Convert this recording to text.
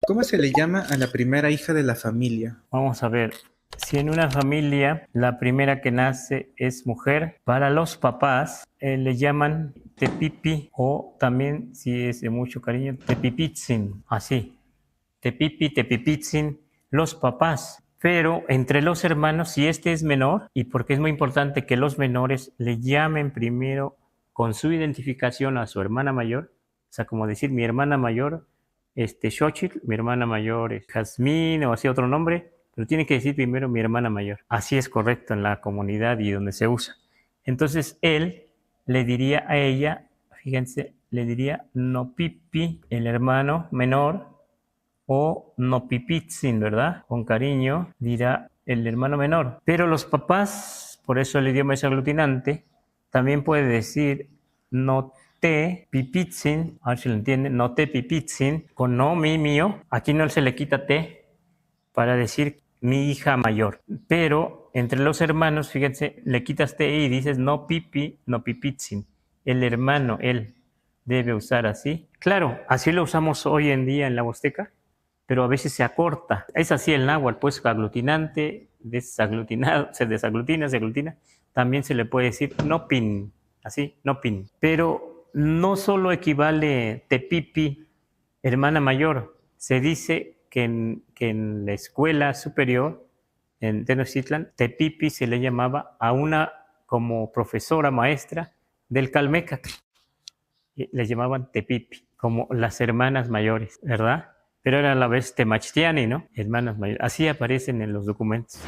¿Cómo se le llama a la primera hija de la familia? Vamos a ver. Si en una familia la primera que nace es mujer, para los papás le llaman tepipi o también, si es de mucho cariño, tepipitzin. Así, tepipi, tepipitzin, los papás. Pero entre los hermanos, si este es menor, y porque es muy importante que los menores le llamen primero con su identificación a su hermana mayor, o sea, como decir mi hermana mayor, Xochitl, mi hermana mayor es Jazmín o así otro nombre, pero tiene que decir primero mi hermana mayor. Así es correcto en la comunidad y donde se usa. Entonces él le diría a ella, fíjense, le diría no pipi, el hermano menor, o no pipitzin, ¿verdad? Con cariño dirá el hermano menor. Pero los papás, por eso el idioma es aglutinante, también puede decir no te pipitzin, a ver si lo entienden, no te pipitzin, con no mi mío, aquí no se le quita te para decir mi hija mayor. Pero entre los hermanos, fíjense, le quitas te y dices no pipi, no pipitzin. El hermano, él, debe usar así. Claro, así lo usamos hoy en día en la Huasteca, pero a veces se acorta. Es así el náhuatl, pues aglutinante, desaglutinado, se desaglutina, se aglutina. También se le puede decir nopin, así, nopin. Pero no solo equivale tepipi, hermana mayor. Se dice que en la escuela superior, en Tenochtitlan, tepipi se le llamaba a una como profesora maestra del Calmécatl. Le llamaban tepipi, como las hermanas mayores, ¿verdad? Pero era a la vez Temachtiani, ¿no? Hermanas mayores. Así aparecen en los documentos.